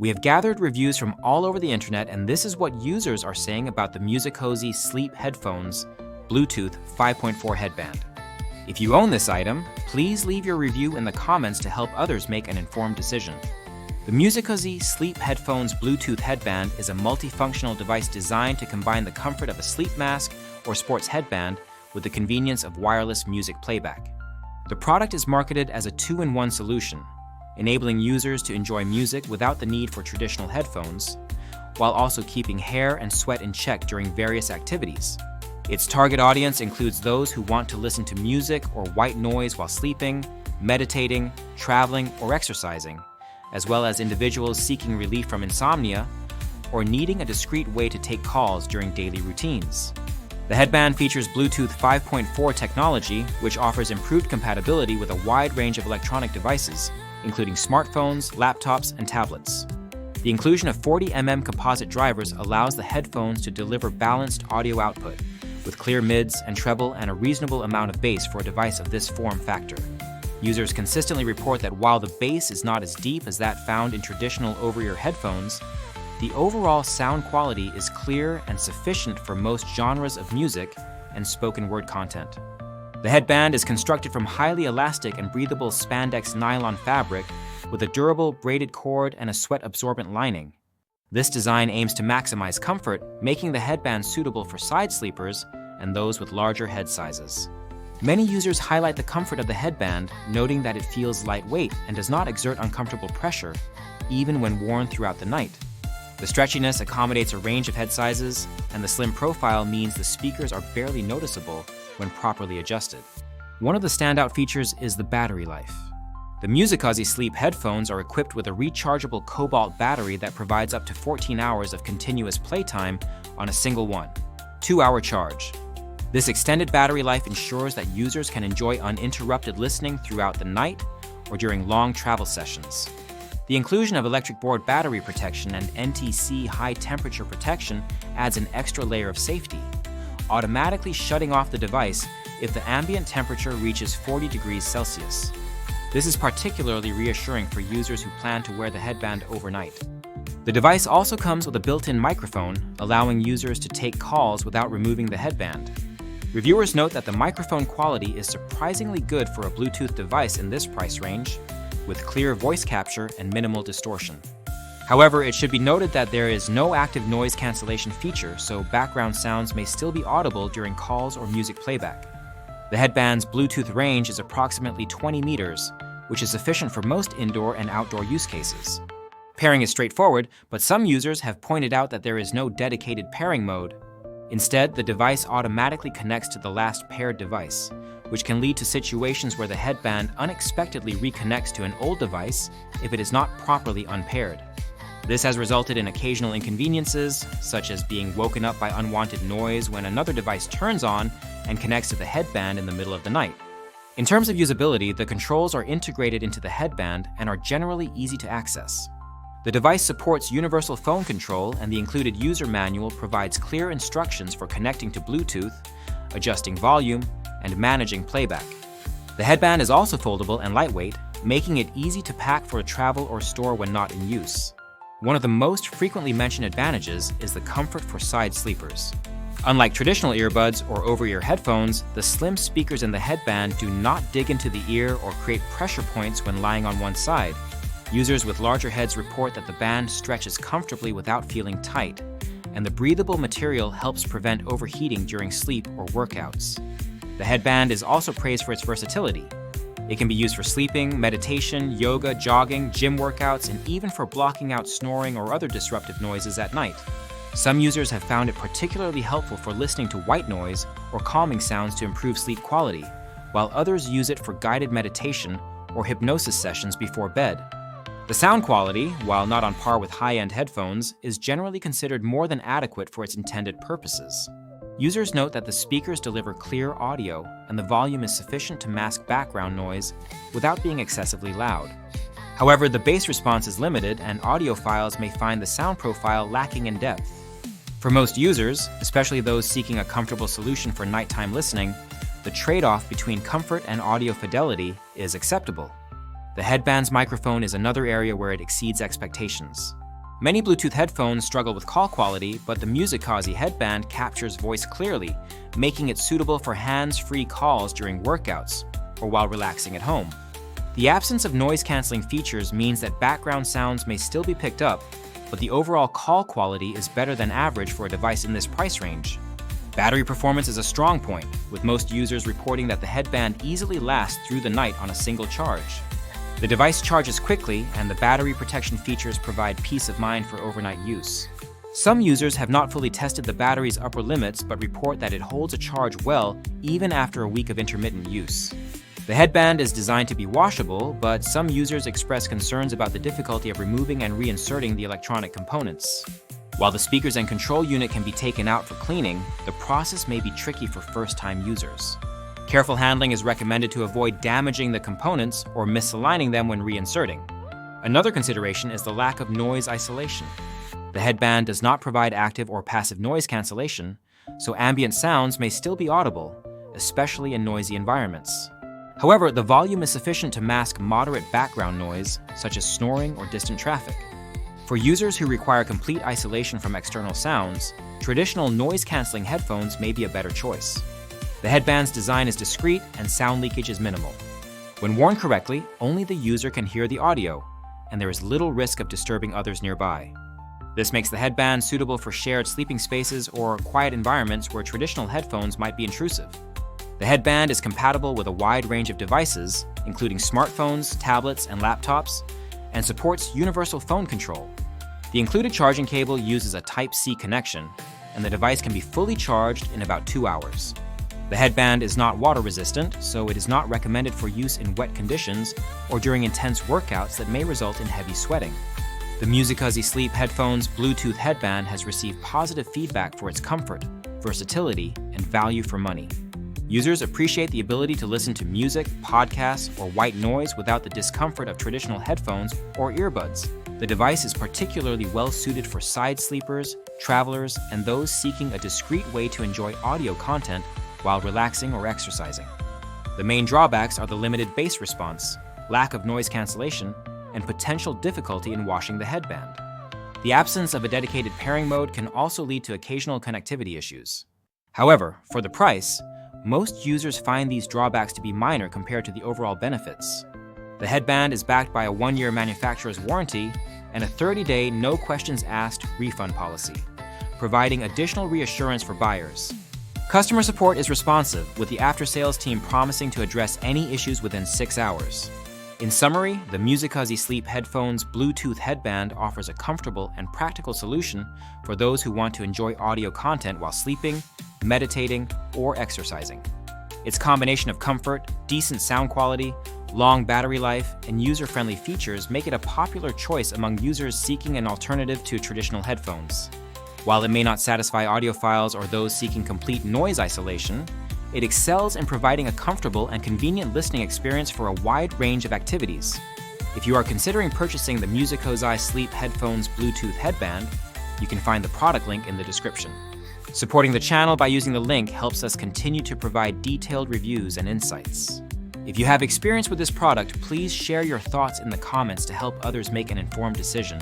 We have gathered reviews from all over the internet, and this is what users are saying about the MUSICOZY Sleep Headphones Bluetooth 5.4 headband. If you own this item, please leave your review in the comments to help others make an informed decision. The MUSICOZY Sleep Headphones Bluetooth headband is a multifunctional device designed to combine the comfort of a sleep mask or sports headband with the convenience of wireless music playback. The product is marketed as a two-in-one solution, enabling users to enjoy music without the need for traditional headphones, while also keeping hair and sweat in check during various activities. Its target audience includes those who want to listen to music or white noise while sleeping, meditating, traveling, or exercising, as well as individuals seeking relief from insomnia or needing a discreet way to take calls during daily routines. The headband features Bluetooth 5.4 technology, which offers improved compatibility with a wide range of electronic devices, including smartphones, laptops, and tablets. The inclusion of 40mm composite drivers allows the headphones to deliver balanced audio output, with clear mids and treble and a reasonable amount of bass for a device of this form factor. Users consistently report that while the bass is not as deep as that found in traditional over-ear headphones, the overall sound quality is clear and sufficient for most genres of music and spoken word content. The headband is constructed from highly elastic and breathable spandex nylon fabric with a durable braided cord and a sweat-absorbent lining. This design aims to maximize comfort, making the headband suitable for side sleepers and those with larger head sizes. Many users highlight the comfort of the headband, noting that it feels lightweight and does not exert uncomfortable pressure, even when worn throughout the night. The stretchiness accommodates a range of head sizes, and the slim profile means the speakers are barely noticeable when properly adjusted. One of the standout features is the battery life. The MUSICOZY Sleep headphones are equipped with a rechargeable cobalt battery that provides up to 14 hours of continuous playtime on a single 2-hour charge. This extended battery life ensures that users can enjoy uninterrupted listening throughout the night or during long travel sessions. The inclusion of electric board battery protection and NTC high temperature protection adds an extra layer of safety, automatically shutting off the device if the ambient temperature reaches 40 degrees Celsius. This is particularly reassuring for users who plan to wear the headband overnight. The device also comes with a built-in microphone, allowing users to take calls without removing the headband. Reviewers note that the microphone quality is surprisingly good for a Bluetooth device in this price range, with clear voice capture and minimal distortion. However, it should be noted that there is no active noise cancellation feature, so background sounds may still be audible during calls or music playback. The headband's Bluetooth range is approximately 20 meters, which is sufficient for most indoor and outdoor use cases. Pairing is straightforward, but some users have pointed out that there is no dedicated pairing mode. Instead, the device automatically connects to the last paired device, which can lead to situations where the headband unexpectedly reconnects to an old device if it is not properly unpaired. This has resulted in occasional inconveniences, such as being woken up by unwanted noise when another device turns on and connects to the headband in the middle of the night. In terms of usability, the controls are integrated into the headband and are generally easy to access. The device supports universal phone control, and the included user manual provides clear instructions for connecting to Bluetooth, adjusting volume, and managing playback. The headband is also foldable and lightweight, making it easy to pack for travel or store when not in use. One of the most frequently mentioned advantages is the comfort for side sleepers. Unlike traditional earbuds or over-ear headphones, the slim speakers in the headband do not dig into the ear or create pressure points when lying on one side. Users with larger heads report that the band stretches comfortably without feeling tight, and the breathable material helps prevent overheating during sleep or workouts. The headband is also praised for its versatility. It can be used for sleeping, meditation, yoga, jogging, gym workouts, and even for blocking out snoring or other disruptive noises at night. Some users have found it particularly helpful for listening to white noise or calming sounds to improve sleep quality, while others use it for guided meditation or hypnosis sessions before bed. The sound quality, while not on par with high-end headphones, is generally considered more than adequate for its intended purposes. Users note that the speakers deliver clear audio and the volume is sufficient to mask background noise without being excessively loud. However, the bass response is limited and audiophiles may find the sound profile lacking in depth. For most users, especially those seeking a comfortable solution for nighttime listening, the trade-off between comfort and audio fidelity is acceptable. The headband's microphone is another area where it exceeds expectations. Many Bluetooth headphones struggle with call quality, but the MUSICOZY headband captures voice clearly, making it suitable for hands-free calls during workouts or while relaxing at home. The absence of noise-canceling features means that background sounds may still be picked up, but the overall call quality is better than average for a device in this price range. Battery performance is a strong point, with most users reporting that the headband easily lasts through the night on a single charge. The device charges quickly, and the battery protection features provide peace of mind for overnight use. Some users have not fully tested the battery's upper limits but report that it holds a charge well even after a week of intermittent use. The headband is designed to be washable, but some users express concerns about the difficulty of removing and reinserting the electronic components. While the speakers and control unit can be taken out for cleaning, the process may be tricky for first-time users. Careful handling is recommended to avoid damaging the components or misaligning them when reinserting. Another consideration is the lack of noise isolation. The headband does not provide active or passive noise cancellation, so ambient sounds may still be audible, especially in noisy environments. However, the volume is sufficient to mask moderate background noise, such as snoring or distant traffic. For users who require complete isolation from external sounds, traditional noise-canceling headphones may be a better choice. The headband's design is discreet and sound leakage is minimal. When worn correctly, only the user can hear the audio, and there is little risk of disturbing others nearby. This makes the headband suitable for shared sleeping spaces or quiet environments where traditional headphones might be intrusive. The headband is compatible with a wide range of devices, including smartphones, tablets, and laptops, and supports universal phone control. The included charging cable uses a Type-C connection, and the device can be fully charged in about 2 hours. The headband is not water-resistant, so it is not recommended for use in wet conditions or during intense workouts that may result in heavy sweating. The MUSICOZY Sleep Headphones Bluetooth headband has received positive feedback for its comfort, versatility, and value for money. Users appreciate the ability to listen to music, podcasts, or white noise without the discomfort of traditional headphones or earbuds. The device is particularly well-suited for side sleepers, travelers, and those seeking a discreet way to enjoy audio content while relaxing or exercising. The main drawbacks are the limited bass response, lack of noise cancellation, and potential difficulty in washing the headband. The absence of a dedicated pairing mode can also lead to occasional connectivity issues. However, for the price, most users find these drawbacks to be minor compared to the overall benefits. The headband is backed by a 1-year manufacturer's warranty and a 30-day no-questions-asked refund policy, providing additional reassurance for buyers. Customer support is responsive, with the after-sales team promising to address any issues within 6 hours. In summary, the MUSICOZY Sleep Headphones Bluetooth headband offers a comfortable and practical solution for those who want to enjoy audio content while sleeping, meditating, or exercising. Its combination of comfort, decent sound quality, long battery life, and user-friendly features make it a popular choice among users seeking an alternative to traditional headphones. While it may not satisfy audiophiles or those seeking complete noise isolation, it excels in providing a comfortable and convenient listening experience for a wide range of activities. If you are considering purchasing the MUSICOZY Sleep Headphones Bluetooth headband, you can find the product link in the description. Supporting the channel by using the link helps us continue to provide detailed reviews and insights. If you have experience with this product, please share your thoughts in the comments to help others make an informed decision.